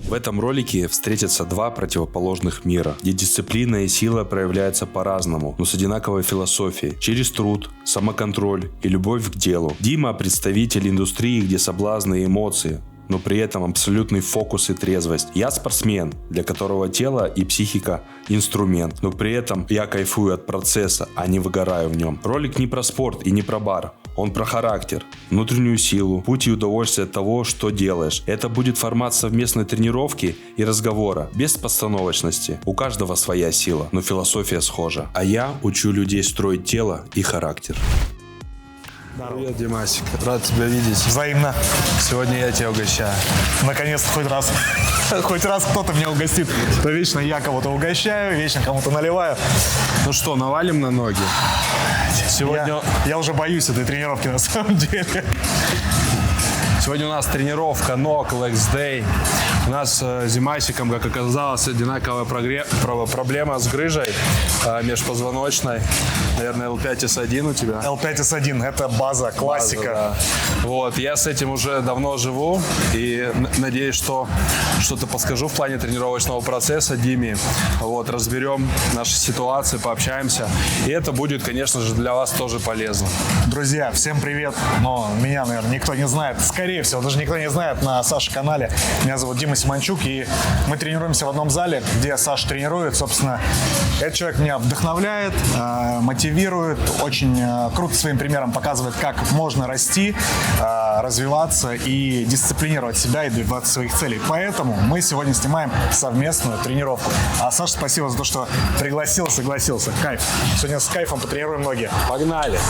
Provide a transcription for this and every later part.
В этом ролике встретятся два противоположных мира, где дисциплина и сила проявляются по-разному, но с одинаковой философией, через труд, самоконтроль и любовь к делу. Дима – представитель индустрии, где соблазны и эмоции, но при этом абсолютный фокус и трезвость. Я спортсмен, для которого тело и психика – инструмент, но при этом я кайфую от процесса, а не выгораю в нем. Ролик не про спорт и не про бар. Он про характер, внутреннюю силу, путь и удовольствие от того, что делаешь. Это будет формат совместной тренировки и разговора, без постановочности. У каждого своя сила, но философия схожа. А я учу людей строить тело и характер. Привет, Димасик. Рад тебя видеть. Взаимно. Сегодня я тебя угощаю. Наконец-то хоть раз кто-то меня угостит. То вечно я кого-то угощаю, вечно кому-то наливаю. Ну что, навалим на ноги? Сегодня... Я уже боюсь этой тренировки на самом деле. Сегодня у нас тренировка ног, Legs Day. У нас с Димасиком, как оказалось, одинаковая проблема с грыжей межпозвоночной. Наверное, L5S1 у тебя. L5S1 – это база, классика. Да. Вот, я с этим уже давно живу и надеюсь, что что-то подскажу в плане тренировочного процесса Диме. Вот, разберем наши ситуации, пообщаемся. И это будет, конечно же, для вас тоже полезно. Друзья, всем привет. Но меня, наверное, никто не знает. Скорее всего, даже никто не знает на Саше канале. Меня зовут Дима Симончук, и мы тренируемся в одном зале, где Саша тренирует. Собственно, этот человек меня вдохновляет, мотивирует, очень круто своим примером показывает, как можно расти, развиваться и дисциплинировать себя и добиваться своих целей. Поэтому мы сегодня снимаем совместную тренировку. А Саша, спасибо за то, что пригласил, согласился. Кайф. Сегодня с кайфом потренируем ноги. Погнали!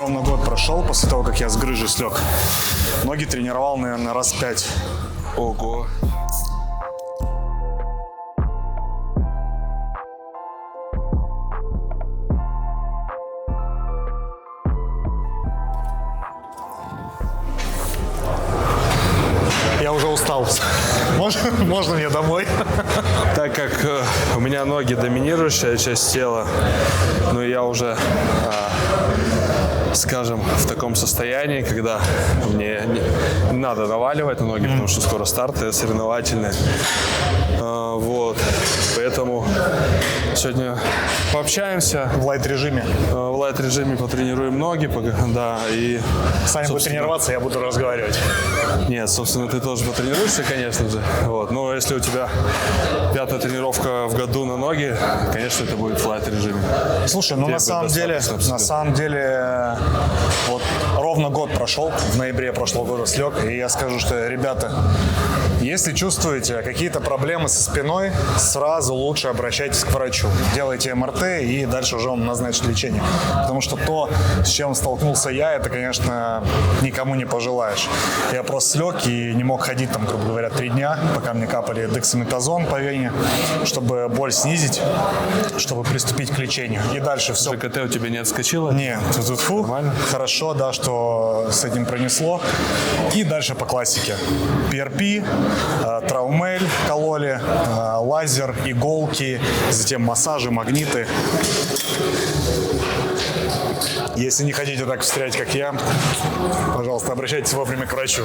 Ровно год прошел после того, как я с грыжи слег. Ноги тренировал, наверное, раз 5. Ого! Я уже устал. Можно мне домой? Так как у меня ноги доминирующая часть тела, но я уже, скажем, в таком состоянии, когда мне не надо наваливать на ноги, потому что скоро старты соревновательные. Вот. Поэтому сегодня пообщаемся. В лайт-режиме. В лайт-режиме потренируем ноги, да, и... Сами будут тренироваться, я буду разговаривать. Нет, собственно, ты тоже потренируешься, конечно же. Вот. Но если у тебя 5-я тренировка в году на ноги, конечно, это будет в лайт-режиме. Слушай, ну на самом деле, вот ровно год прошел, в ноябре прошлого года слег, и я скажу, что, ребята, если чувствуете какие-то проблемы со спиной, сразу лучше обращайтесь к врачу. Делайте МРТ, и дальше уже он назначит лечение. Потому что то, с чем столкнулся я, это, конечно, никому не пожелаешь. Я просто слег и не мог ходить, там, грубо говоря, 3 дня, пока мне капали дексаметазон по вене, чтобы боль снизить, чтобы приступить к лечению. И дальше все. ЖКТ у тебя не отскочило? Нет, нормально. Хорошо, да, что с этим пронесло. И дальше по классике. PRP, Траумель кололи, лазер, иголки, затем массажи, магниты. Если не хотите так встрять, как я, пожалуйста, обращайтесь вовремя к врачу.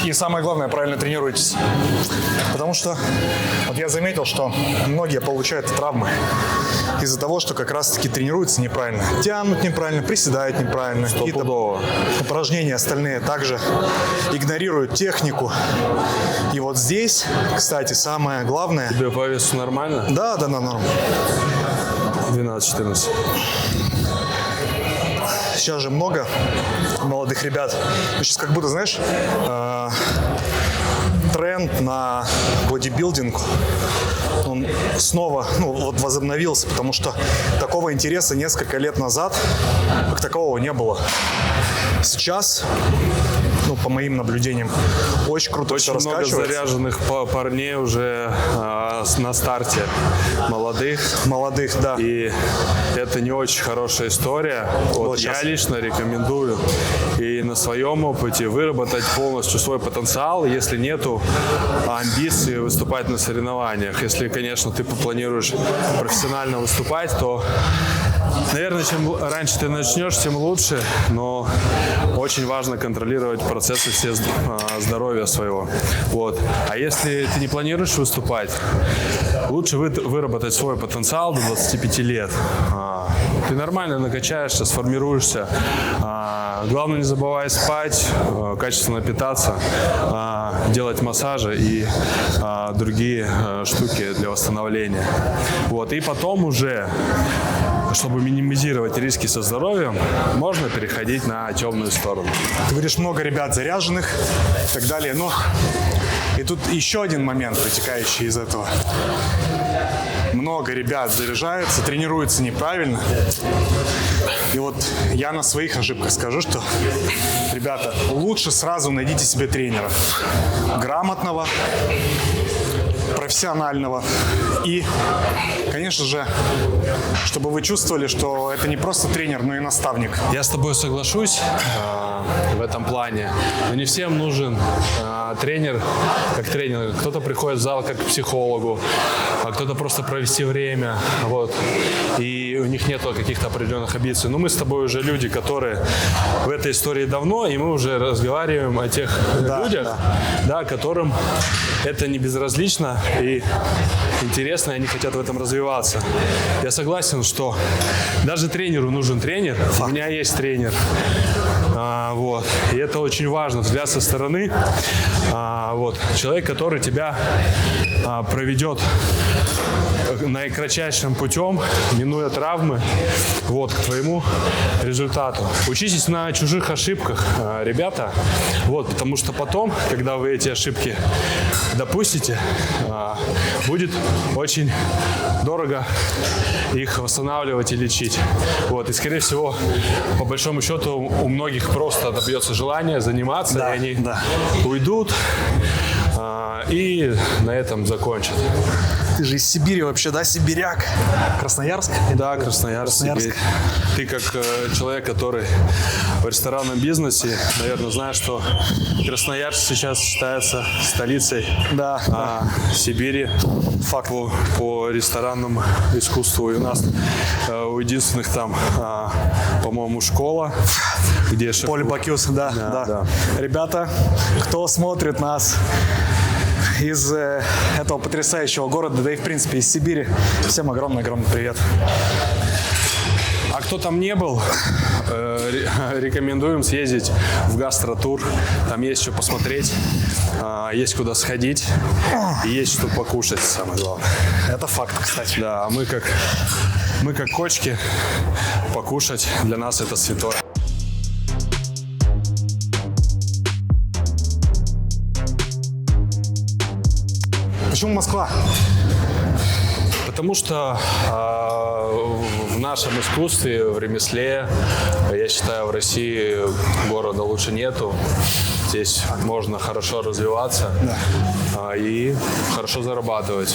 И самое главное, правильно тренируйтесь. Потому что вот я заметил, что многие получают травмы из-за того, что как раз-таки тренируются неправильно. Тянут неправильно, приседают неправильно. Какие-то упражнения остальные также игнорируют технику. И вот здесь, кстати, самое главное... Тебе по весу нормально? Да, нормально. 12-14. Сейчас же много молодых ребят. Сейчас как будто, знаешь, тренд на бодибилдинг, он снова возобновился, потому что такого интереса несколько лет назад как такового не было. Сейчас ну, по моим наблюдениям, очень круто все Очень много раскачивается. заряженных парней уже на старте, молодых, да. И это не очень хорошая история. Вот я лично рекомендую и на своем опыте выработать полностью свой потенциал, если нету амбиций выступать на соревнованиях. Если, конечно, ты планируешь профессионально выступать, то, наверное, чем раньше ты начнешь, тем лучше, но очень важно контролировать процессы все здоровья своего. Вот. А если ты не планируешь выступать, лучше выработать свой потенциал до 25 лет. Ты нормально накачаешься, сформируешься. Главное, не забывай спать, качественно питаться, делать массажи и другие штуки для восстановления. Вот. И потом уже, чтобы минимизировать риски со здоровьем, можно переходить на темную сторону. Ты говоришь, много ребят заряженных и так далее, но и тут еще один момент, вытекающий из этого. Много ребят заряжаются, тренируются неправильно. И вот я на своих ошибках скажу, что, ребята, лучше сразу найдите себе тренера. Грамотного, профессионального. И, конечно же, чтобы вы чувствовали, что это не просто тренер, но и наставник. Я с тобой соглашусь в этом плане, но не всем нужен тренер как тренер. Кто-то приходит в зал как к психологу, а кто-то просто провести время, вот, и у них нет каких-то определенных амбиций. Но мы с тобой уже люди, которые в этой истории давно, и мы уже разговариваем о тех людях, да, которым это не безразлично и интересно, и они хотят в этом развиваться. Я согласен, что даже тренеру нужен тренер. У меня есть тренер. Вот. И это очень важно, взгляд со стороны. Вот. Человек, который тебя проведет наикратчайшим путем, минуя травмы, вот, к твоему результату. Учитесь на чужих ошибках, ребята, вот, потому что потом, когда вы эти ошибки допустите, будет очень дорого их восстанавливать и лечить. Вот, и, скорее всего, по большому счету, у многих просто добьется желание заниматься, и они уйдут и на этом закончат. Ты же из Сибири вообще, да, сибиряк? Красноярск? Да, Красноярск. Ты как человек, который в ресторанном бизнесе, наверное, знаешь, что Красноярск сейчас считается столицей Сибири. Факт. По ресторанному искусству. И у нас у единственных там, по-моему, школа, где Поле Бакюс, да. Ребята, кто смотрит нас из этого потрясающего города, да и в принципе из Сибири, всем огромный-огромный привет. А кто там не был, рекомендуем съездить в гастротур. Там есть что посмотреть, есть куда сходить и есть что покушать, самое главное. Это факт, кстати. Да, а мы как кочки, покушать для нас это святое. Почему Москва? Потому что в нашем искусстве, в ремесле, я считаю, в России города лучше нету. Здесь можно хорошо развиваться и хорошо зарабатывать.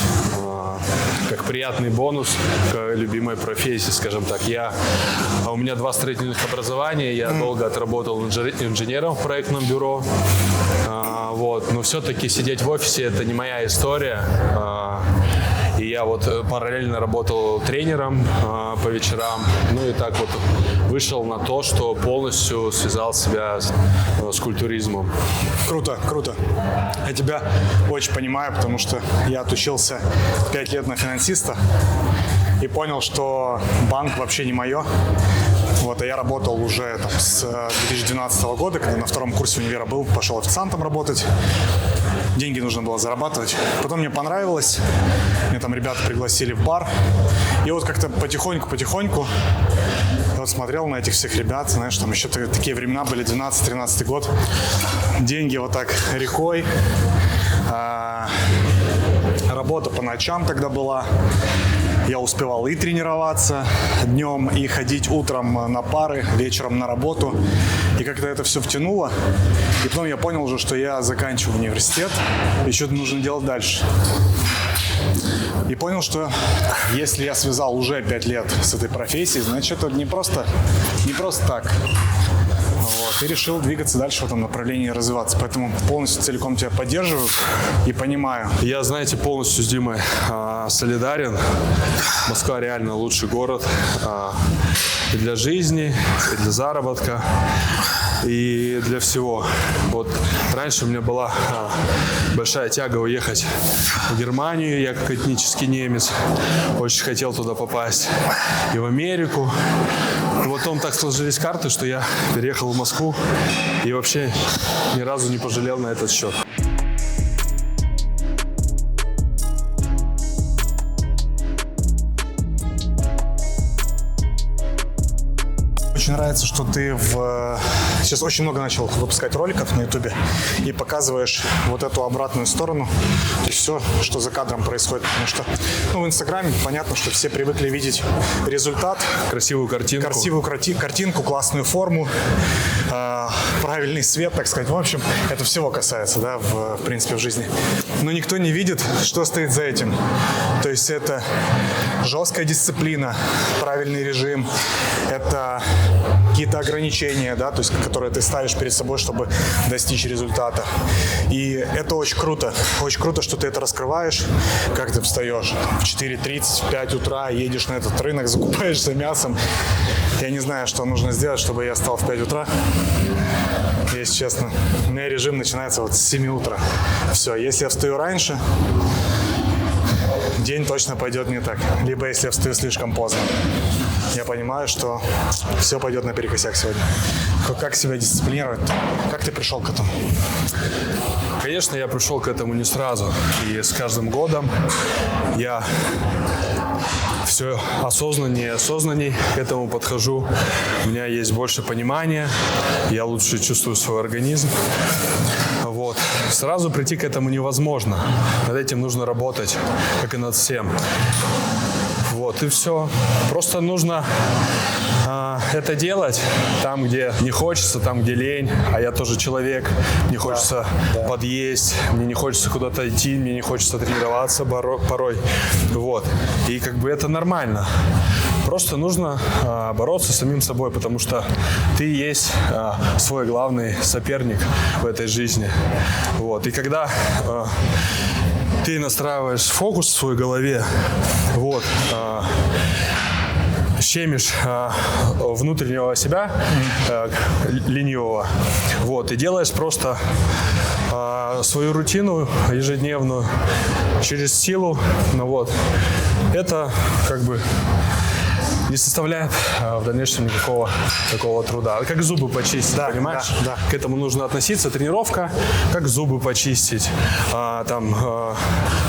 Как приятный бонус к любимой профессии, скажем так. У меня 2 строительных образования, я долго отработал инженером в проектном бюро. Вот. Но все-таки сидеть в офисе – это не моя история. И я вот параллельно работал тренером по вечерам. Ну и так вот вышел на то, что полностью связал себя с культуризмом. Круто, круто. Я тебя очень понимаю, потому что я отучился 5 лет на финансиста и понял, что банк вообще не мое. Вот, а я работал уже там, с 2012 года, когда на 2-м курсе универа был, пошел официантом работать. Деньги нужно было зарабатывать. Потом мне понравилось. Меня там ребята пригласили в бар. И вот как-то потихоньку я вот смотрел на этих всех ребят. Знаешь, там еще такие времена были, 12-13 год. Деньги вот так рекой. Работа по ночам тогда была. я успевал и тренироваться днем, и ходить утром на пары, вечером на работу. И как-то это все втянуло. И потом я понял уже, что я заканчиваю университет, и что-то нужно делать дальше. И понял, что если я связал уже 5 лет с этой профессией, значит, это не просто так. Вот. И решил двигаться дальше в этом направлении и развиваться. Поэтому полностью целиком тебя поддерживаю и понимаю. Я, знаете, полностью с Димой солидарен. Москва реально лучший город и для жизни, и для заработка, и для всего. Вот раньше у меня была большая тяга уехать в Германию. Я как этнический немец очень хотел туда попасть. И в Америку. И потом так сложились карты, что я переехал в Москву и вообще ни разу не пожалел на этот счет. Очень нравится, что ты сейчас очень много начал выпускать роликов на Ютубе и показываешь вот эту обратную сторону, то есть все, что за кадром происходит, потому что в Инстаграме понятно, что все привыкли видеть результат, красивую картинку, классную форму, правильный свет, так сказать. В общем, это всего касается, да, в принципе, в жизни. Но никто не видит, что стоит за этим. То есть это жесткая дисциплина, правильный режим, это какие-то ограничения, да, то есть, которые ты ставишь перед собой, чтобы достичь результата. И это очень круто. Очень круто, что ты это раскрываешь. Как ты встаешь в 4:30, в 5 утра, едешь на этот рынок, закупаешься мясом. Я не знаю, что нужно сделать, чтобы я встал в 5 утра. Если честно, у меня режим начинается вот с 7 утра. Все, если я встаю раньше, день точно пойдет не так. Либо если я встаю слишком поздно, я понимаю, что все пойдет наперекосяк сегодня. Как себя дисциплинировать? Как ты пришел к этому? Конечно, я пришел к этому не сразу. И с каждым годом я все осознаннее и осознанней к этому подхожу. У меня есть больше понимания, я лучше чувствую свой организм. Вот. Сразу прийти к этому невозможно. Над этим нужно работать, как и над всем. Вот, и все. Просто нужно это делать там, где не хочется, там, где лень. А я тоже человек. Мне хочется подъесть, мне не хочется куда-то идти, мне не хочется тренироваться порой. Вот. И как бы это нормально. Просто нужно бороться с самим собой, потому что ты есть свой главный соперник в этой жизни. Вот. И когда ты настраиваешь фокус в своей голове, вот, щемишь внутреннего себя, ленивого, вот, и делаешь просто свою рутину ежедневную через силу, ну, вот, это как бы не составляет в дальнейшем никакого такого труда. Как зубы почистить, да, понимаешь? Да. К этому нужно относиться. Тренировка, как зубы почистить,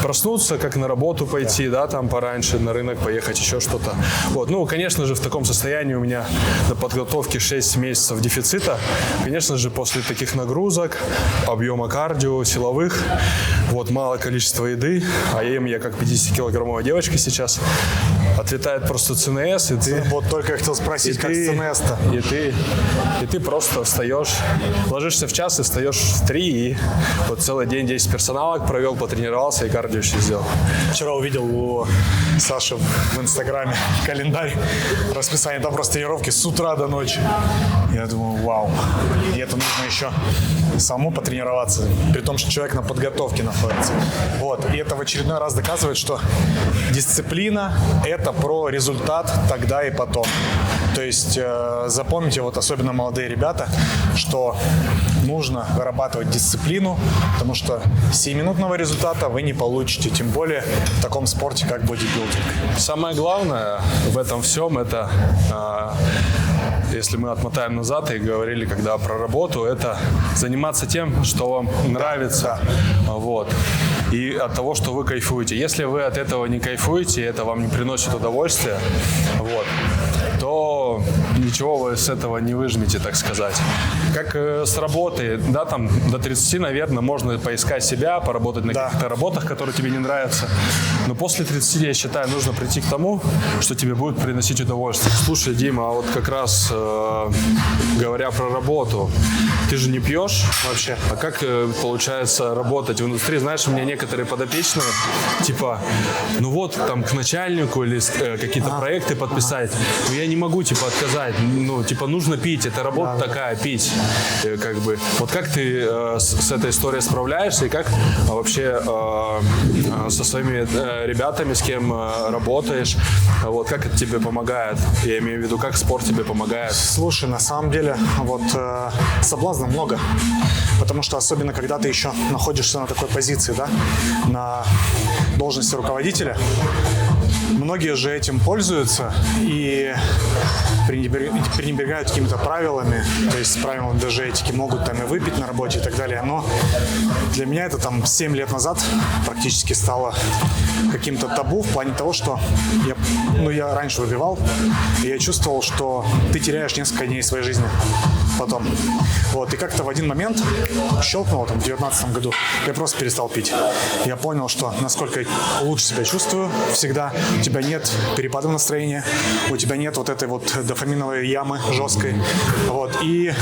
проснуться, как на работу пойти, да, там пораньше на рынок поехать, еще что-то. Вот. Ну, конечно же, в таком состоянии у меня на подготовке 6 месяцев дефицита. Конечно же, после таких нагрузок, объема кардио, силовых, вот, мало количества еды, а ем я как 50-килограммовая девочка сейчас, отлетает просто ЦНС, и ты... Вот только я хотел спросить, как ЦНС-то? И ты просто встаешь, ложишься в час и встаешь в 3, и вот целый день 10 персоналок провел, потренировался и кардио еще сделал. Вчера увидел у Саши в Инстаграме календарь, расписание, там просто тренировки с утра до ночи. Я думаю, вау. И это нужно еще самому потренироваться, при том, что человек на подготовке находится. Вот. И это в очередной раз доказывает, что дисциплина – это про результат тогда и потом. То есть запомните, вот особенно молодые ребята, что нужно вырабатывать дисциплину, потому что 7-минутного результата вы не получите, тем более в таком спорте, как бодибилдинг. Самое главное в этом всем – это, если мы отмотаем назад и говорили, когда про работу, это заниматься тем, что вам нравится. Да. Вот. и от того, что вы кайфуете. Если вы от этого не кайфуете, это вам не приносит удовольствия, вот, то ничего вы с этого не выжмете, так сказать. Как с работы, да, там до 30, наверное, можно поискать себя, поработать на каких-то работах, которые тебе не нравятся. Но после 30, я считаю, нужно прийти к тому, что тебе будет приносить удовольствие. Слушай, Дима, а вот как раз говоря про работу, ты же не пьешь вообще? А как получается работать в индустрии? Знаешь, у меня некоторые подопечные, типа, ну вот, там, к начальнику или какие-то проекты подписать, но я не могу, типа, отказать. Ну, типа, нужно пить, это работа такая, пить. Как бы. Вот как ты с этой историей справляешься и как вообще со своими ребятами, с кем работаешь, вот, как это тебе помогает? Я имею в виду, как спорт тебе помогает? Слушай, на самом деле, вот соблазна много, потому что особенно, когда ты еще находишься на такой позиции, да, на должности руководителя, многие же этим пользуются и пренебрегают какими-то правилами, то есть правилами даже этики, могут там и выпить на работе и так далее. Но для меня это там 7 лет назад практически стало каким-то табу в плане того, что я раньше выпивал, и я чувствовал, что ты теряешь несколько дней своей жизни потом. Вот, и как-то в один момент щелкнуло, там, в 2019 году, я просто перестал пить. Я понял, что насколько лучше себя чувствую всегда, у тебя нет перепадов настроения, у тебя нет вот этой вот дофаминовой ямы жесткой. Вот, и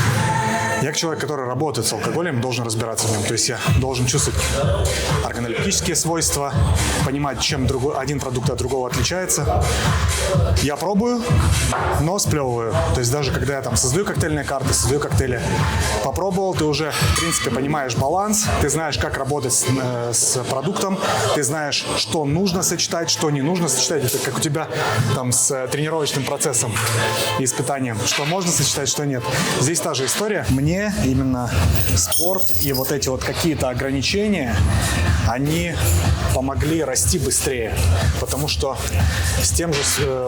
я, как человек, который работает с алкоголем, должен разбираться в нем. То есть я должен чувствовать органолептические свойства, понимать, чем один продукт от другого отличается. Я пробую, но сплевываю. То есть даже когда я там создаю коктейльные карты, создаю коктейли, попробовал, ты уже, в принципе, понимаешь баланс, ты знаешь, как работать с продуктом, ты знаешь, что нужно сочетать, что не нужно сочетать. Это как у тебя там с тренировочным процессом и испытанием, что можно сочетать, что нет. Здесь та же история. Мне именно спорт и вот эти вот какие-то ограничения, они помогли расти быстрее, потому что с тем же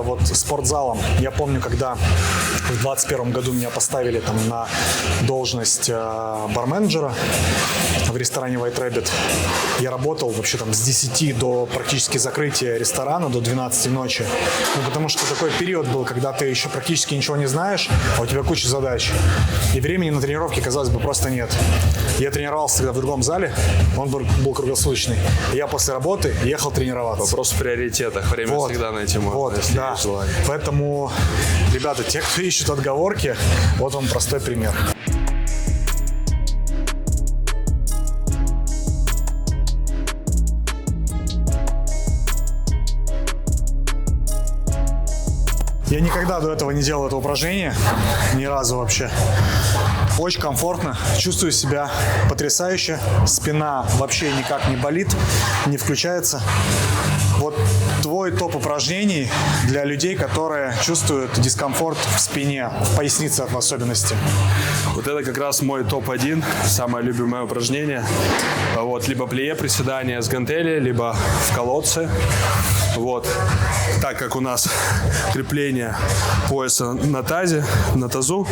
вот спортзалом, я помню, когда в 2021 году меня поставили там на должность барменджера в ресторане White Rabbit, я работал вообще там с 10 до практически закрытия ресторана, до 12 ночи, потому что такой период был, когда ты еще практически ничего не знаешь, а у тебя куча задач, и времени на тренировки, казалось бы, просто нет. Я тренировался тогда в другом зале, он был круглосуточный. Я после работы ехал тренироваться. Вопрос в приоритетах. Время вот, всегда найти можно. Вот, да. Поэтому, ребята, те, кто ищет отговорки, вот вам простой пример. Я никогда до этого не делал это упражнение, ни разу вообще. Очень комфортно, чувствую себя потрясающе, спина вообще никак не болит, не включается. Вот твой топ упражнений для людей, которые чувствуют дискомфорт в спине, в пояснице в особенности. Вот это как раз мой топ-1, самое любимое упражнение. Вот, либо плие приседания с гантели, либо в колодце. Вот. Так как у нас крепление пояса на тазе, на тазу,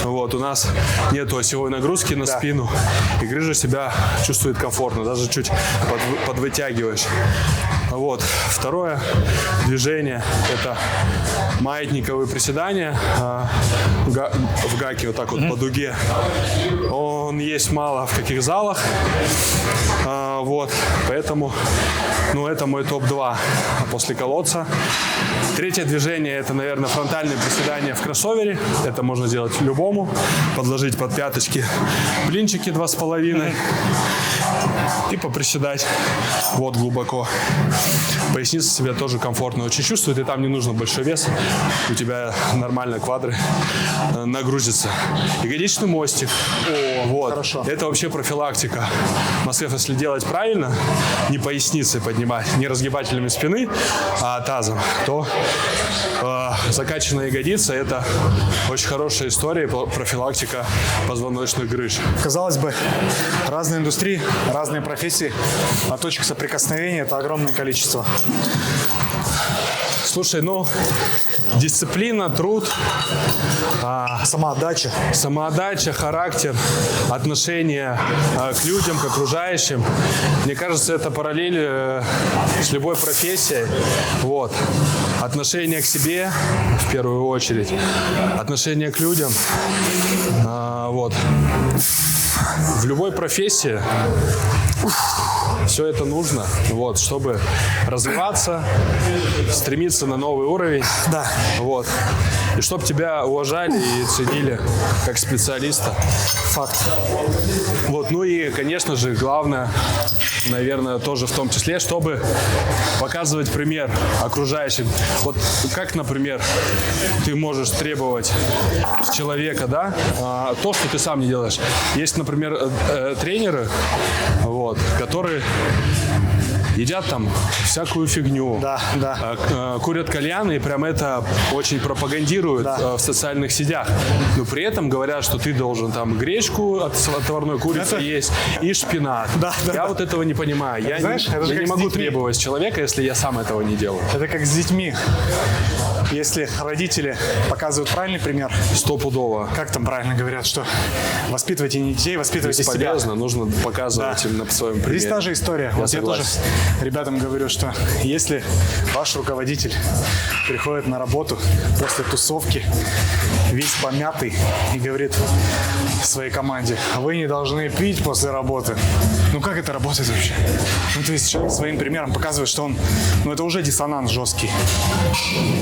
вот, у нас нет осевой нагрузки на спину, и грыжа себя чувствует комфортно, даже чуть подвытягиваешь. Вот. Второе движение – это маятниковые приседания в гаке, вот так вот по дуге. Он есть мало в каких залах, вот, поэтому, это мой топ-2 после колодца. Третье движение – это, наверное, фронтальные приседания в кроссовере. Это можно делать любому. Подложить под пяточки блинчики 2,5 и поприседать вот глубоко. Поясница себя тоже комфортно очень чувствует, и там не нужно большой вес. У тебя нормально квадры нагрузятся. Ягодичный мостик. Вот. Хорошо. Это вообще профилактика. В Москве, если делать правильно, не поясницей поднимать, не разгибателями спины, а тазом, то закачанная ягодица – это очень хорошая история, профилактика позвоночных грыж. Казалось бы, разные индустрии, разные профессии, а точек соприкосновения – это огромное количество. Слушай, Дисциплина, труд, самоотдача, характер, отношение к людям, к окружающим. Мне кажется, это параллель с любой профессией. Вот. Отношение к себе в первую очередь, отношение к людям. Вот. В любой профессии все это нужно, вот, чтобы развиваться, стремиться на новый уровень. Да. Вот. И чтобы тебя уважали и ценили как специалиста. Факт. Вот. Ну и, конечно же, главное, наверное, тоже в том числе, чтобы показывать пример окружающим. Вот как, например, ты можешь требовать с человека, да, то, что ты сам не делаешь. Есть, например, тренеры, вот, которые едят там всякую фигню, Да. Курят кальяны и прям это очень пропагандируют в социальных сетях. Но при этом говорят, что ты должен там гречку от отварной курицы есть и шпинат. Я вот этого не понимаю. Я не могу требовать с человека, если я сам этого не делаю. Это как с детьми. Если родители показывают правильный пример, Стопудово. как там правильно говорят, что воспитывайте не детей, воспитывайте себя. Бесполезно, нужно показывать им на своем примере. Здесь та же история. Я тоже ребятам говорю, что если ваш руководитель приходит на работу после тусовки, весь помятый, и говорит своей команде: вы не должны пить после работы. Ну как это работает вообще? Ну то есть человек своим примером показывает, что он, ну это уже диссонанс жесткий.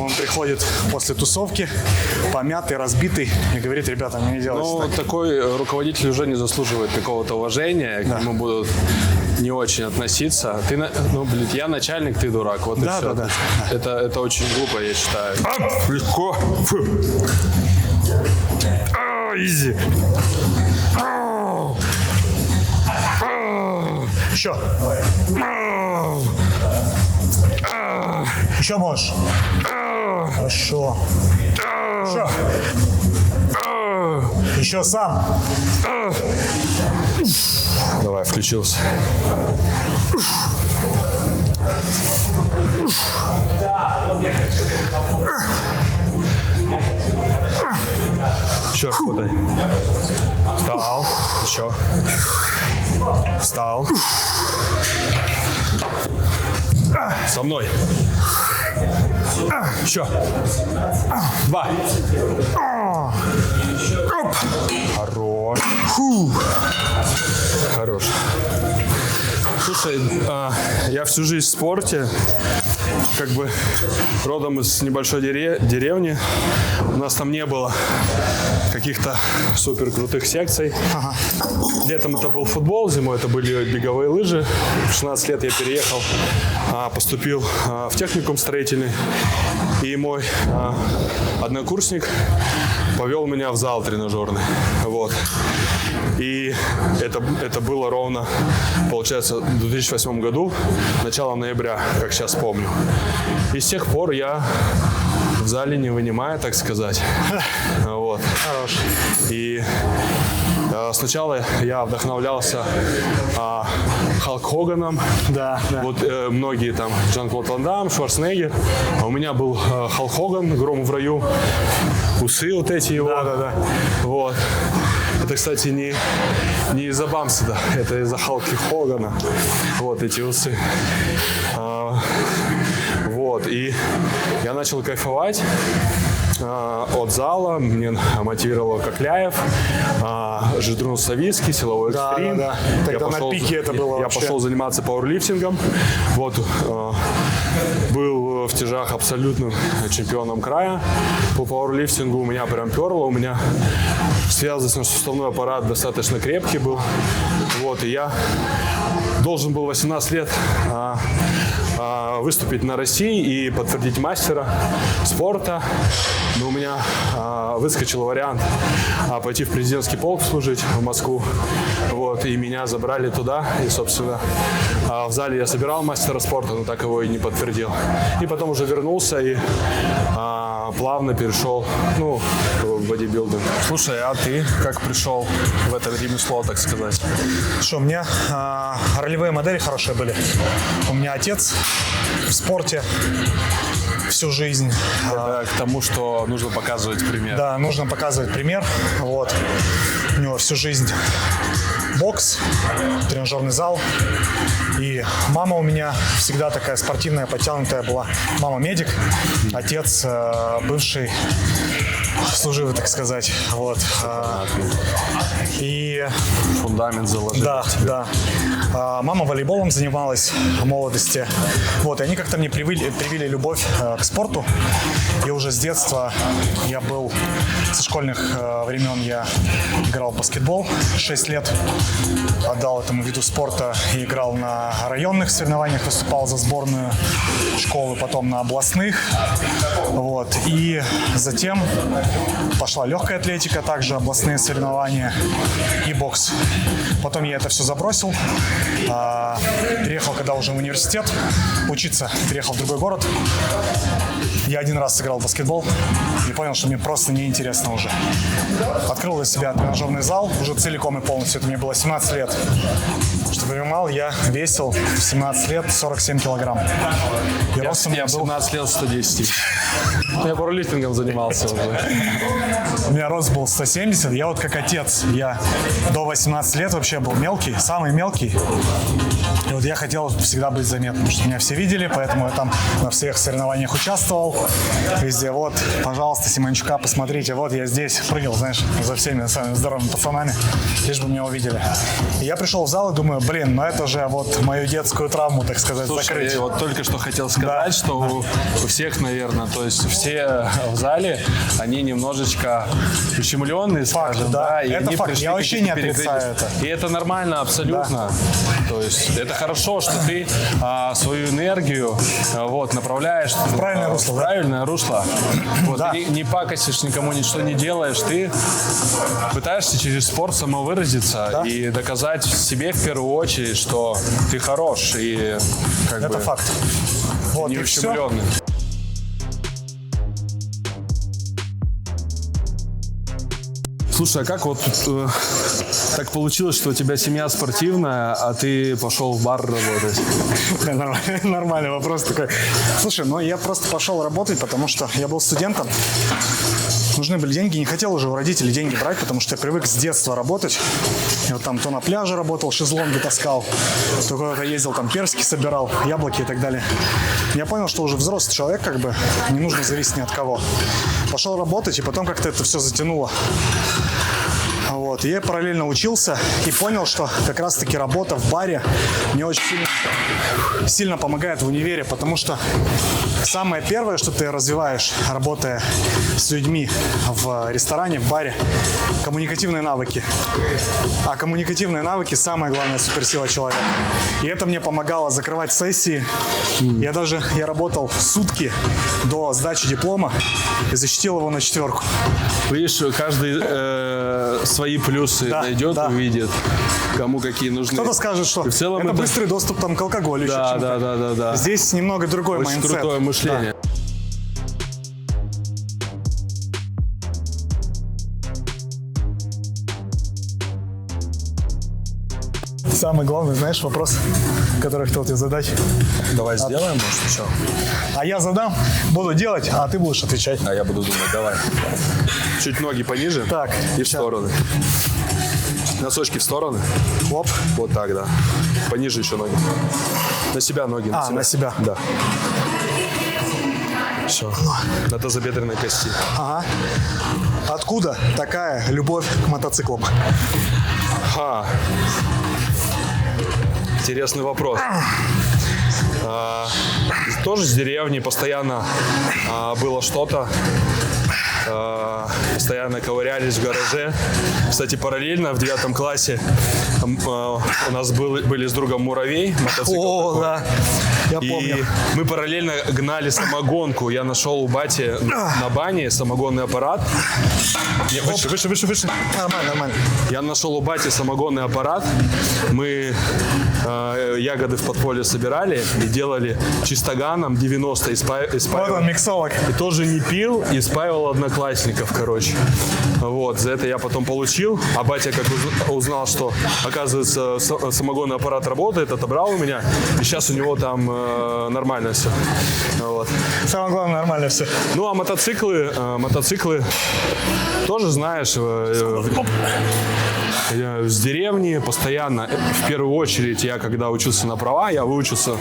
Он приходит после тусовки, помятый, разбитый, и говорит: ребята, не делайте так. Ну, такой руководитель уже не заслуживает какого-то уважения, к нему будут не очень относиться. Ты, ну, блин, я начальник, ты дурак. Вот и все. Да. Это очень глупо, я считаю. Легко. Изи. Еще. Еще можешь. Хорошо. Еще. Еще сам. Давай, включился. Еще работай. Встал. Еще. Встал. Со мной. Еще. 2. Хорош. Хорош. Слушай, я всю жизнь в спорте, как бы родом из небольшой деревни. У нас там не было каких-то супер крутых секций. Летом это был футбол, зимой это были беговые лыжи. В 16 лет я переехал, поступил в техникум строительный. И мой однокурсник повел меня в зал тренажерный. Вот. И это было ровно, получается, в 2008 году, начало ноября, как сейчас помню. И с тех пор я в зале не вынимаю, так сказать. Вот. Хорош. И сначала я вдохновлялся Халк Хоганом. Да. Вот многие там, Жан-Клод Ван Дамм, Шварценеггер. А у меня был Халк Хоган, Гром в раю. Усы вот эти его. Да. Вот. Это, кстати, не из-за Бамседа, это из-за Халки Хогана. Вот эти усы. Вот. И я начал кайфовать от зала. Мне мотивировал Кокляев, Жидрун Савицкий, силовой экстрим. Да. Тогда на пике это было. Я пошел заниматься пауэрлифтингом. Вот. Был в тяжах абсолютным чемпионом края по пауэрлифтингу. У меня прям перло. У меня связочно-суставной аппарат достаточно крепкий был. Вот. И я должен был 18 лет выступить на России и подтвердить мастера спорта. Но у меня выскочил вариант пойти в президентский полк служить в Москву. Вот, и меня забрали туда. И, собственно, в зале я собирал мастера спорта, но так его и не подтвердил. И потом уже вернулся и плавно перешел, в бодибилдинг. Слушай, а ты как пришел в это ремесло, так сказать? Что, у меня ролевые модели хорошие были. У меня отец в спорте. всю жизнь. Это к тому, что нужно показывать пример. Да, нужно показывать пример. Вот. У него всю жизнь бокс, тренажерный зал. И мама у меня всегда такая спортивная, подтянутая была. Мама медик, отец бывший служивый, так сказать. Вот. И Фундамент заложили. да, да. Мама волейболом занималась в молодости. Вот, и они как-то мне привили любовь к спорту. И уже с детства я был, со школьных времен я играл в баскетбол 6 лет. Отдал этому виду спорта и играл на районных соревнованиях, выступал за сборную школы, потом на областных. Вот. И затем пошла легкая атлетика, также областные соревнования и бокс. Потом я это все забросил. Переехал, когда уже в университет учиться, переехал в другой город. Я один раз сыграл в баскетбол и понял, что мне просто неинтересно уже. Открыл для себя тренажерный зал уже целиком и полностью. Это мне было 17 лет. Чтобы ты понимал, я весил в 17 лет 47 килограмм. И Я в 17 лет 110. Я пауэрлифтингом занимался уже. У меня рост был 170. Я вот как отец. Я до 18 лет вообще был мелкий, самый мелкий. И вот я хотел всегда быть заметным, потому что меня все видели, поэтому я там на всех соревнованиях участвовал. Везде, вот, пожалуйста, Симончука, посмотрите, вот я здесь прыгал, знаешь, за всеми самыми здоровыми пацанами, лишь бы меня увидели. И я пришел в зал и думаю, блин, ну это же вот мою детскую травму, так сказать, Слушай, закрыть. я вот только что хотел сказать, Да. что у всех, наверное, то есть все в зале, они немножечко ущемленные, скажем, да. и Это они факт. пришли Я вообще не какие-то отрицаю перегрузки. И это нормально абсолютно. То есть это хорошо, что ты свою энергию вот, направляешь в правильное русло, да? правильное русло. Вот, Да. ты не пакостишь, никому ничего не делаешь, ты пытаешься через спорт самовыразиться Да. и доказать себе в первую очередь, что ты хорош и как Это бы факт. Вот, не и всё. ущемленный. Слушай, а как вот так получилось, что у тебя семья спортивная, а ты пошел в бар работать? Нормальный вопрос такой. Слушай, ну я просто пошел работать, потому что я был студентом. Нужны были деньги, не хотел уже у родителей деньги брать, потому что я привык с детства работать. Я вот там то на пляже работал, шезлонги таскал, то куда-то ездил, там персики собирал, яблоки и так далее. Я понял, что уже взрослый человек, как бы, не нужно зависеть ни от кого. Пошел работать, и потом как-то это все затянуло. Вот. И я параллельно учился и понял, что как раз-таки работа в баре мне очень сильно помогает в универе, потому что самое первое, что ты развиваешь, работая с людьми в ресторане, в баре, коммуникативные навыки. А коммуникативные навыки – самая главная суперсила человека. И это мне помогало закрывать сессии. Я работал сутки до сдачи диплома и защитил его на 4. Видишь, каждый свои плюсы найдет, увидит, кому какие нужны. Кто-то скажет, что в целом это быстрый доступ там, к алкоголю. Да. Здесь немного другой Очень майндсет. крутое мышление. Самый главный, знаешь, вопрос, который я хотел тебе задать. Давай сделаем, может, что? А я задам, буду делать, а ты будешь отвечать. А я буду думать, давай. Чуть ноги пониже Так, и в стороны. Носочки в стороны. Оп. Вот так, да. Пониже еще ноги. На себя ноги. На себя. Да. Все. На тазобедренной кости. Ага. Откуда такая любовь к мотоциклам? Интересный вопрос. Тоже с деревни постоянно было что-то. Постоянно ковырялись в гараже. Кстати, параллельно в 9 классе у нас были с другом муравей, мотоцикл. О, такой. да. Я И помню. мы параллельно гнали самогонку. Я нашел у бати на бане самогонный аппарат. Выше. Нормально. Я нашел у бати самогонный аппарат. Мы ягоды в подполье собирали и делали чистоганом 90 Вот испаивал. он, миксолог. И тоже не пил, и спаивал одноклассников, короче. Вот, за это я потом получил. А батя, как узнал, что, оказывается, самогонный аппарат работает, отобрал у меня. И сейчас у него там нормально все. Вот. Самое главное, нормально все. Ну, а мотоциклы тоже, знаешь, с деревни постоянно. В первую очередь, я когда учился на права, я выучился,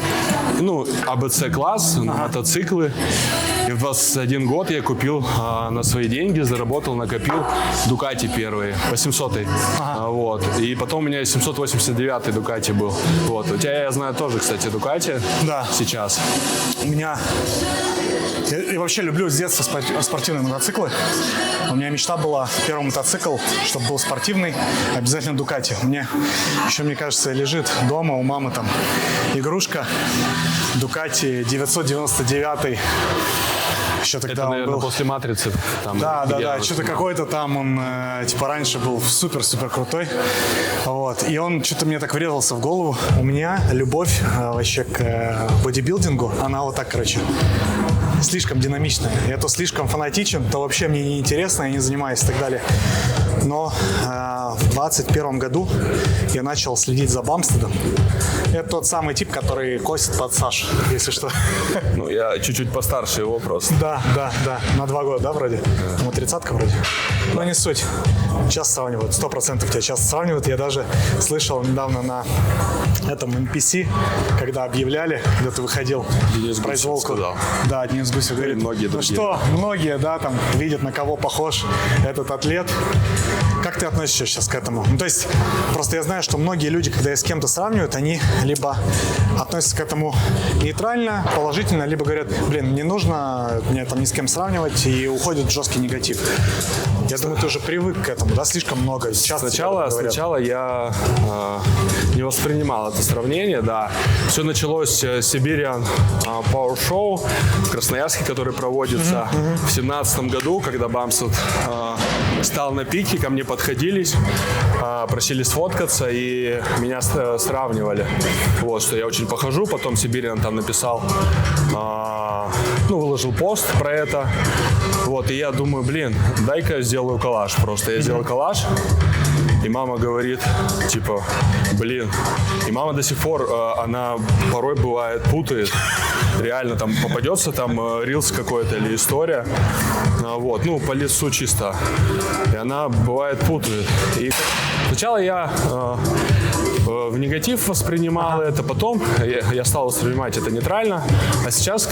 АБЦ-класс, мотоциклы. И в 21 год я купил на свои деньги, заработал, накопил Дукати первые, 800-й. Вот. И потом у меня 789-й Дукати был. Вот. У тебя, я знаю, тоже, кстати, Дукати. Да. Сейчас. У меня... Я вообще люблю с детства спортивные мотоциклы. У меня мечта была, первый мотоцикл, чтобы был спортивный, обязательно Дукати. Мне кажется, лежит дома у мамы там игрушка Дукати 999. Еще тогда это, наверное, был... после «Матрицы». Там, да. Что-то какой-то там он, раньше был супер-супер крутой. Вот. И он что-то мне так врезался в голову. У меня любовь вообще к бодибилдингу, она вот так, слишком динамичная. Я то слишком фанатичен, то вообще мне не интересно, я не занимаюсь и так далее. Но в 2021 году я начал следить за Бамстедом. Это тот самый тип, который косит под Саш, если что. Ну, я чуть-чуть постарше его просто. Да. На 2 года, да, вроде? Ему 30-ка вроде. Но не суть. Часто сравнивают, 100% тебя часто сравнивают. Я даже слышал недавно на этом NPC, когда объявляли, когда ты выходил в произволку. Да, Денис Гусев говорит, многие, да, там видят, на кого похож этот атлет. Как ты относишься сейчас к этому? То есть, просто я знаю, что многие люди, когда с кем-то сравнивают, они либо относятся к этому нейтрально, положительно, либо говорят, не нужно мне там ни с кем сравнивать, и уходит в жесткий негатив. Я думаю, ты уже привык к этому, да, слишком много. Сначала я не воспринимал это сравнение, да. Все началось с Siberian Power Show в Красноярске, который проводится в 2017 году, когда Бамстед стал на пике, ко мне подходились, просили сфоткаться и меня сравнивали. Вот, что я очень похожу, потом Siberian там написал, выложил пост про это. Вот, и я думаю, дай-ка я сделаю коллаж просто. Я сделал коллаж, и мама говорит, и мама до сих пор, она порой бывает путает, реально там попадется там рилс какой-то или история, вот, по лицу чисто, и она бывает путает. И сначала я в негатив воспринимал это, потом я стал воспринимать это нейтрально, а сейчас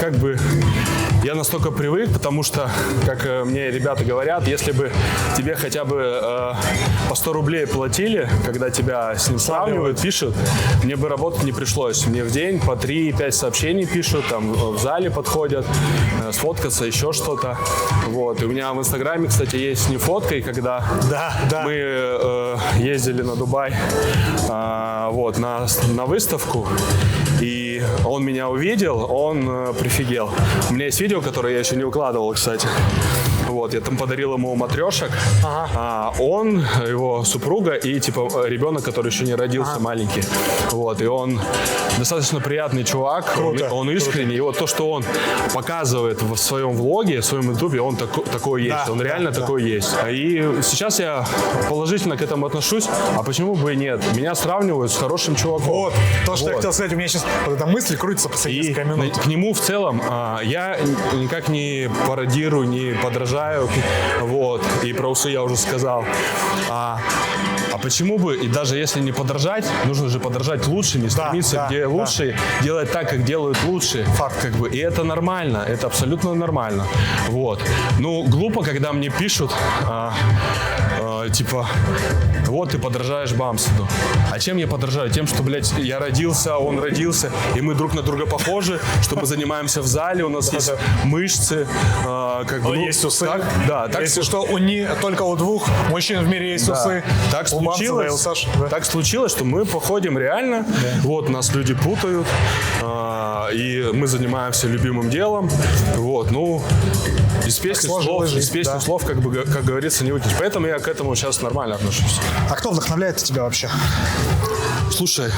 я настолько привык, потому что, как мне ребята говорят, если бы тебе хотя бы по 100 рублей платили, когда тебя с ним сравнивают, пишут, мне бы работать не пришлось. Мне в день по 3-5 сообщений пишут, там в зале подходят, сфоткаться, еще что-то. Вот. И у меня в Инстаграме, кстати, есть с ним фотка, и когда мы ездили на Дубай на выставку, и он меня увидел, он прифигел. У меня есть видео, которое я еще не выкладывал, кстати. Вот, я там подарил ему матрешек, он, его супруга и ребенок, который еще не родился, маленький. Вот, и он достаточно приятный чувак, он искренний. И вот то, что он показывает в своем влоге, в своем ютубе, он такой есть, он реально такой есть. И сейчас я положительно к этому отношусь, а почему бы и нет? Меня сравнивают с хорошим чуваком. Вот, то, что я хотел сказать, у меня сейчас эта мысль крутится последние несколько минут. К нему в целом я никак не пародирую, не подражаю. Вот, и про усы я уже сказал. А почему бы, и даже если не подражать, нужно же подражать лучше, не стремиться где лучше, делать так, как делают лучшие. Факт. И это нормально, это абсолютно нормально. Вот. Глупо, когда мне пишут, вот ты подражаешь Бамстеду. А чем я подражаю? Тем, что, я родился, он родился, и мы друг на друга похожи, что мы занимаемся в зале, у нас есть мышцы, есть усы. Так, если что, только у 2 мужчин в мире есть усы. Так случилось, что мы походим реально. Вот, нас люди путают, и мы занимаемся любимым делом. Вот, из песни слов, как говорится, не выкинешь. Поэтому я к этому сейчас нормально отношусь. А кто вдохновляет тебя вообще? Слушай,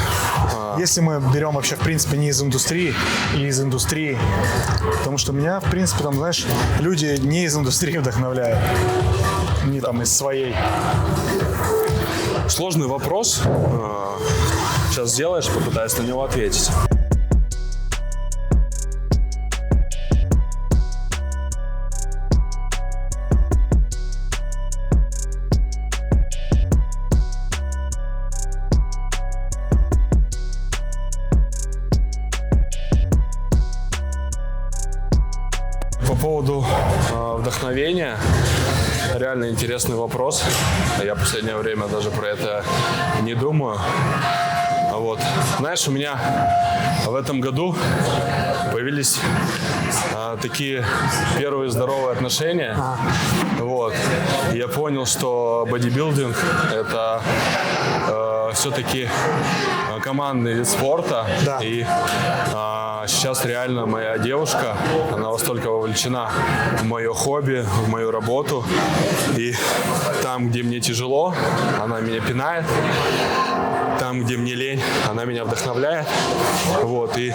если мы берем вообще, в принципе, не из индустрии, и из индустрии, потому что меня, в принципе, там, знаешь, люди не из индустрии вдохновляют, не там из своей. Сложный вопрос. Сейчас сделаешь, попытаюсь на него ответить. по поводу вдохновения, реально интересный вопрос. Я в последнее время даже про это не думаю. Вот. Знаешь, у меня в этом году появились такие первые здоровые отношения. Вот. И я понял, что бодибилдинг – это все-таки командный вид спорта. Да. И сейчас реально моя девушка, она настолько вовлечена в мое хобби, в мою работу. И там, где мне тяжело, она меня пинает. Там, где мне лень, она меня вдохновляет. Вот. И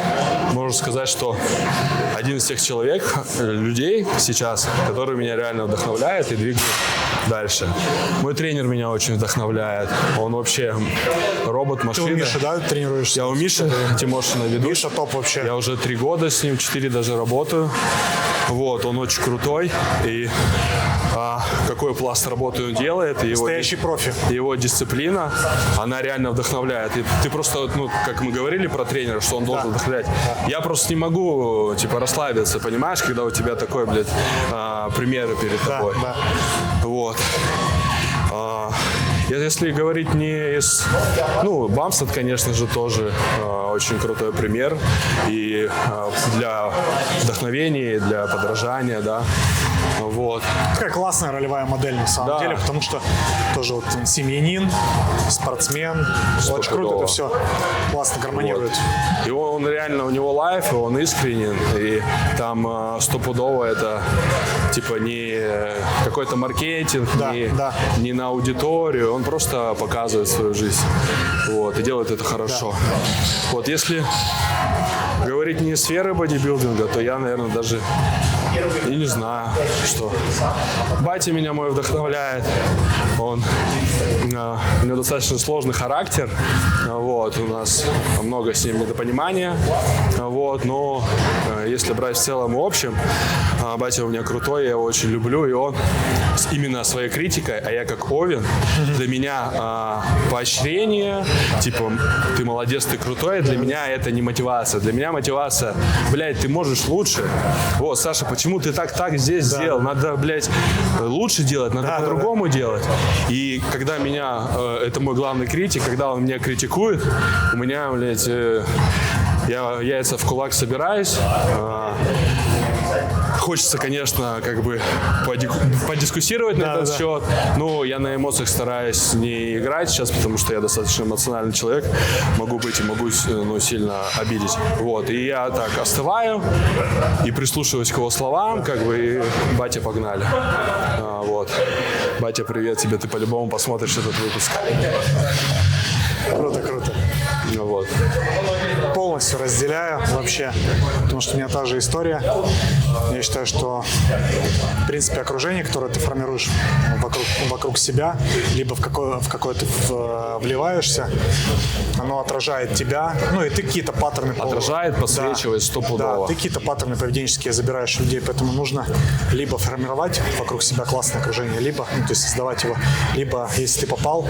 можно сказать, что один из тех людей сейчас, который меня реально вдохновляет и двигает дальше. Мой тренер меня очень вдохновляет. Он вообще робот-машина. Ты у Миши, да, тренируешься? Я у Миши Тимошина веду. Миша топ вообще. Я уже 3 года с ним, 4 даже работаю. Вот, он очень крутой. И какой пласт работы он делает. Настоящий профи. Его дисциплина, она реально вдохновляет. И ты просто, как мы говорили про тренера, что он должен вдохновлять. Я просто не могу, расслабиться, понимаешь, когда у тебя такой, пример перед тобой. Да. Вот. Если говорить не из... Бамстед, конечно же, тоже очень крутой пример. И для вдохновения, и для подражания, да. Вот. Такая классная ролевая модель на самом деле, потому что тоже вот семьянин, спортсмен. Очень круто это все классно гармонирует. Вот. И он реально, у него лайф, и он искренен. И там стопудово это не какой-то маркетинг, не на аудиторию. Он просто показывает свою жизнь. Вот, и делает это хорошо. Да. Вот, если говорить не из сферы бодибилдинга, то я, наверное, даже и не знаю, что. Батя меня мой вдохновляет. У него достаточно сложный характер. Вот, у нас много с ним недопонимания. Вот, но если брать в целом и общем, батя у меня крутой, я его очень люблю, и он именно своей критикой, а я как Овен, для меня поощрение, ты молодец, ты крутой, для меня это не мотивация. Для меня мотивация, ты можешь лучше. Вот, Саша, почему ты так здесь сделал? Надо, лучше делать, надо по-другому делать. И когда меня, это мой главный критик, когда он меня критикует, у меня, я яйца в кулак собираюсь. Хочется, конечно, подискуссировать на этот счет, но я на эмоциях стараюсь не играть сейчас, потому что я достаточно эмоциональный человек, могу сильно обидеть. Вот, и я так остываю и прислушиваюсь к его словам, и батя, погнали. Вот. Батя, привет тебе, ты по-любому посмотришь этот выпуск. Круто. Вот. Полностью разделяю вообще, потому что у меня та же история. Я считаю, что, в принципе, окружение, которое ты формируешь вокруг себя, либо в какое ты вливаешься, оно отражает тебя, и ты какие-то паттерны... Отражает, подсвечивает стопудово. Да, ты какие-то паттерны поведенческие забираешь у людей, поэтому нужно либо формировать вокруг себя классное окружение, либо, то есть создавать его, либо, если ты попал,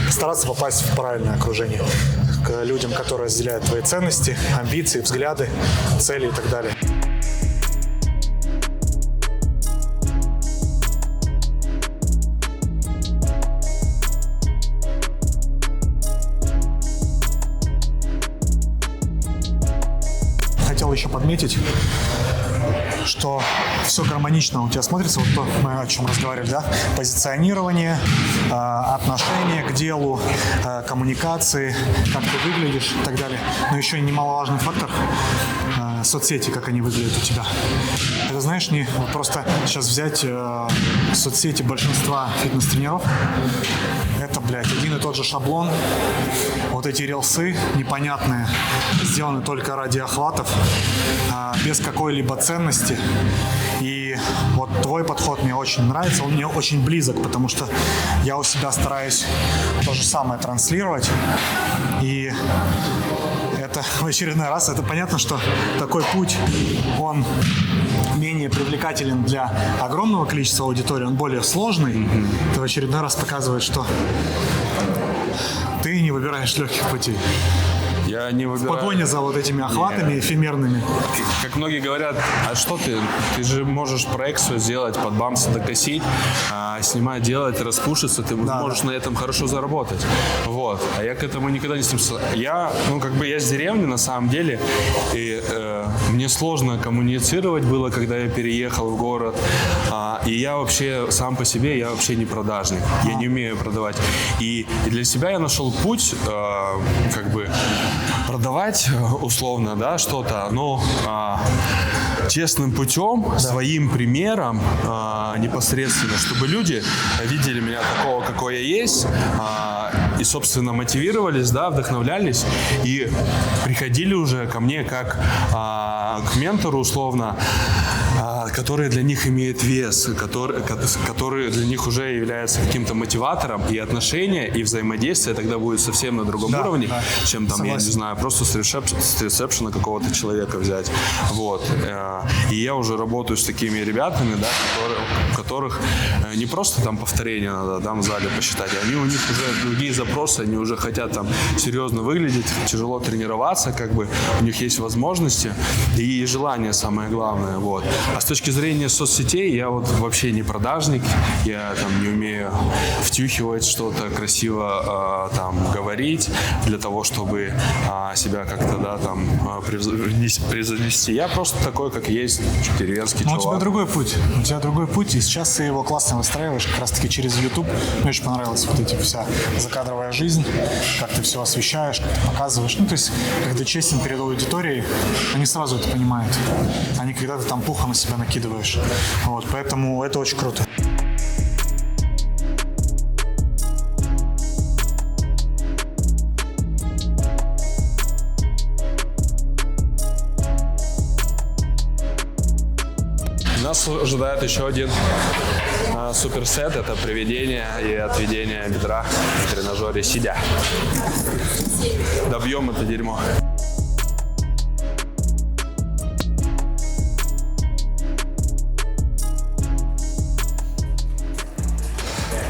постараться попасть в правильное окружение к людям, которые разделяют твои ценности, амбиции, взгляды, цели и так далее. Хотел еще подметить, что все гармонично у тебя смотрится, вот то, мы о чем разговаривали, да? Позиционирование, отношение к делу, коммуникации, как ты выглядишь и так далее. Но еще и немаловажный фактор соцсети, как они выглядят у тебя. Это, знаешь, не просто сейчас взять соцсети большинства фитнес-тренеров, это, один и тот же шаблон, вот эти рилсы непонятные, сделаны только ради охватов, без какой-либо ценности. И вот твой подход мне очень нравится, он мне очень близок, потому что я у себя стараюсь то же самое транслировать. И это в очередной раз, это понятно, что такой путь, он менее привлекателен для огромного количества аудитории, он более сложный. Это в очередной раз показывает, что ты не выбираешь легких путей. Я не выбираю. В погоне за вот этими охватами эфемерными. Как многие говорят, а что ты? Ты же можешь проекцию сделать, под бамсы докосить, снимать, делать, распушиться, ты можешь на этом хорошо заработать. Вот. А я к этому никогда не стремился. Я с деревни на самом деле, и мне сложно коммуницировать было, когда я переехал в город. И я вообще сам по себе, я вообще не продажник. Я не умею продавать. И для себя я нашел путь, продавать условно, да, что-то, но честным путем, своим примером непосредственно, чтобы люди видели меня такого, какой я есть, и, собственно, мотивировались, да, вдохновлялись и приходили уже ко мне как к ментору условно, который для них имеет вес, который для них уже является каким-то мотиватором, и отношения, и взаимодействие тогда будет совсем на другом уровне, чем там, я не знаю, просто с ресепшена какого-то человека взять. Вот. И я уже работаю с такими ребятами, да, у которых не просто там повторения надо там в зале посчитать, у них уже другие запросы, они уже хотят там серьезно выглядеть, тяжело тренироваться, у них есть возможности и желание самое главное. Вот. А с точки зрения соцсетей я вот вообще не продажник, я там не умею втюхивать что-то, красиво говорить для того, чтобы себя как-то, да, там превзойти. Я просто такой, как есть, деревенский чувак. У тебя другой путь, и сейчас ты его классно выстраиваешь, как раз-таки через YouTube. Мне очень понравилась вот эта вся закадровая жизнь, как ты все освещаешь, как ты показываешь. То есть, когда ты честен перед аудиторией, они сразу это понимают. А не когда ты там пуха на себя накидываешь. Вот, поэтому это очень круто. Нас ожидает еще один суперсет. Это приведение и отведение бедра в тренажере сидя. Добьем это дерьмо.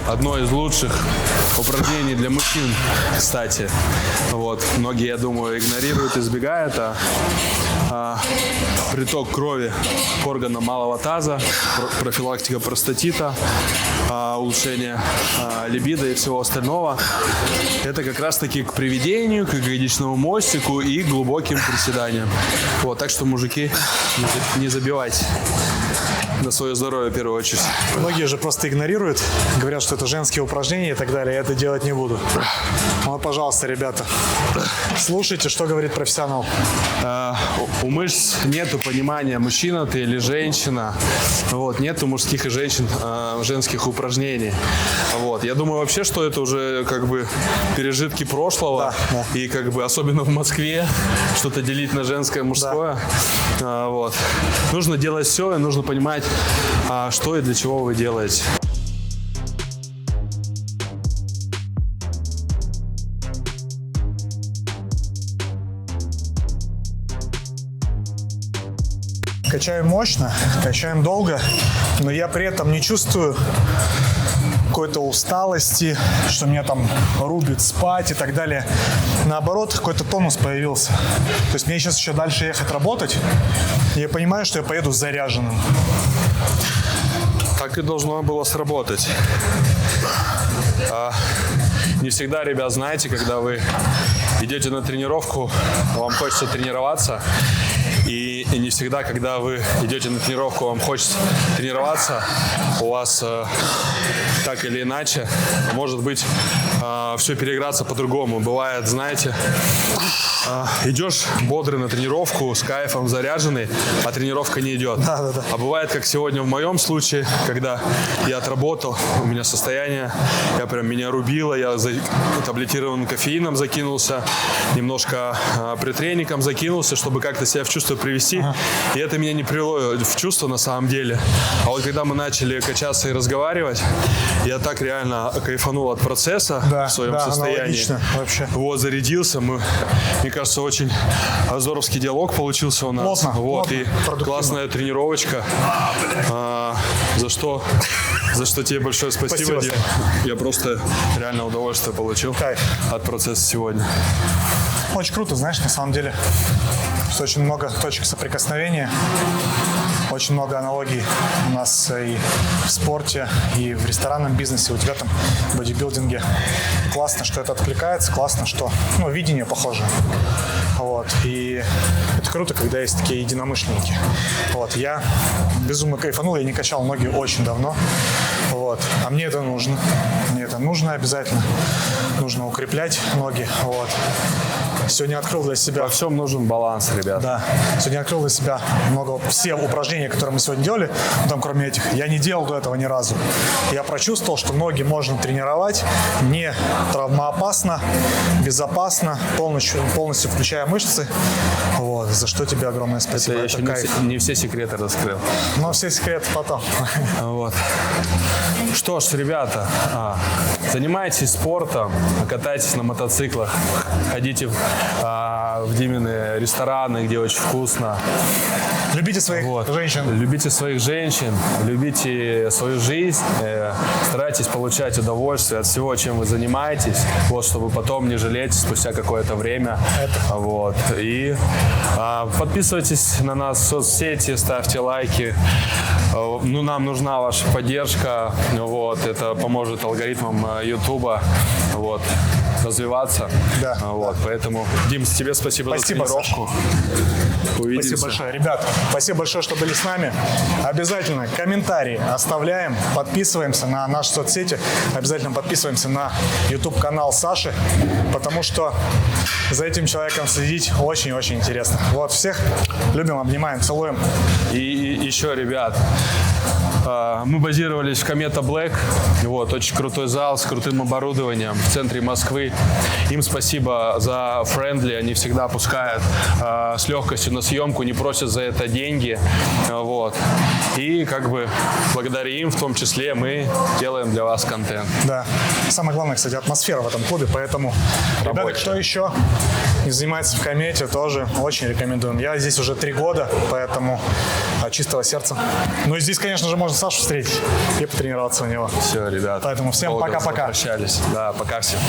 Одно из лучших упражнений для мужчин, кстати. Вот. Многие, я думаю, игнорируют, избегают. Приток крови к органам малого таза, профилактика простатита, улучшение либидо и всего остального. Это как раз-таки к приведению, к ягодичному мостику и глубоким приседаниям. Вот. Так что, мужики, не забивайте. На свое здоровье в первую очередь. Многие же просто игнорируют, говорят, что это женские упражнения и так далее. Я это делать не буду. Вот, пожалуйста, ребята, слушайте, что говорит профессионал. У мышц нету понимания, мужчина ты или женщина. Вот, нету мужских и женских упражнений. Вот. Я думаю вообще, что это уже пережитки прошлого. Да. И особенно в Москве что-то делить на женское, мужское. Да. Вот. Нужно делать все, и нужно понимать, что и для чего вы делаете. Качаем мощно, качаем долго, но я при этом не чувствую какой-то усталости, что меня там рубит спать и так далее. Наоборот, какой-то тонус появился. То есть мне сейчас еще дальше ехать работать, и я понимаю, что я поеду заряженным. Так и должно было сработать. Не всегда, ребят, знаете, когда вы идете на тренировку, вам хочется тренироваться. И не всегда, когда вы идете на тренировку, вам хочется тренироваться, у вас так или иначе может быть все переиграться по-другому. Бывает, знаете, идешь бодрый на тренировку, с кайфом, заряженный, а тренировка не идет. Да. А бывает, как сегодня в моем случае, когда я отработал, у меня состояние, меня рубило, я таблетированным кофеином закинулся, немножко претренingом закинулся, чтобы как-то себя в чувство привести. И это меня не привело в чувство на самом деле. А вот когда мы начали качаться и разговаривать, я так реально кайфанул от процесса в своем состоянии. Вообще. Вот, зарядился. Мне кажется, очень здоровский диалог получился у нас. Плотно, и классная тренировочка. За что тебе большое спасибо, Дим. Я просто реально удовольствие получил от процесса сегодня. Очень круто, знаешь, на самом деле, что очень много точек соприкосновения, очень много аналогий у нас и в спорте, и в ресторанном бизнесе, у тебя там в бодибилдинге. Классно, что это откликается, классно, что видение похоже. Вот. И это круто, когда есть такие единомышленники. Вот. Я безумно кайфанул, я не качал ноги очень давно. Вот. А мне это нужно. Мне это нужно обязательно. Нужно укреплять ноги. Вот. Сегодня открыл для себя... Во всем нужен баланс, ребят. Да. Сегодня открыл для себя все упражнения, которые мы сегодня делали, там, кроме этих, я не делал до этого ни разу. Я прочувствовал, что ноги можно тренировать не травмоопасно, безопасно, полностью включая мышцы. Вот. За что тебе огромное спасибо. Это я еще не все секреты раскрыл. Но все секреты потом. Вот. Что ж, ребята, занимайтесь спортом, катайтесь на мотоциклах, ходите в Димины рестораны, где очень вкусно. Любите своих женщин. Любите своих женщин, любите свою жизнь, старайтесь получать удовольствие от всего, чем вы занимаетесь, вот, чтобы потом не жалеть спустя какое-то время. Вот. И подписывайтесь на нас в соцсети, ставьте лайки. Нам нужна ваша поддержка. Вот. Это поможет алгоритмам Ютуба развиваться. Да. Вот. Поэтому, Дим, тебе спасибо за тренировку. Увидимся. Спасибо большое. Ребят, спасибо большое, что были с нами. Обязательно комментарии оставляем, подписываемся на наши соцсети, обязательно подписываемся на YouTube-канал Саши, потому что за этим человеком следить очень-очень интересно. Вот, всех любим, обнимаем, целуем. И еще, ребят, мы базировались в Комета Black. Вот, очень крутой зал с крутым оборудованием в центре Москвы. Им спасибо за френдли. Они всегда пускают с легкостью на съемку, не просят за это деньги. Вот. И благодаря им в том числе мы делаем для вас контент. Да. Самое главное, кстати, атмосфера в этом клубе. Поэтому, ребята, кто еще не занимается в Комете, тоже очень рекомендуем. Я здесь уже 3 года, поэтому от чистого сердца. Ну и здесь, конечно же, можно Сашу встретить и потренироваться у него. Все, ребят. Поэтому всем пока-пока. Прощались. Да, пока всем.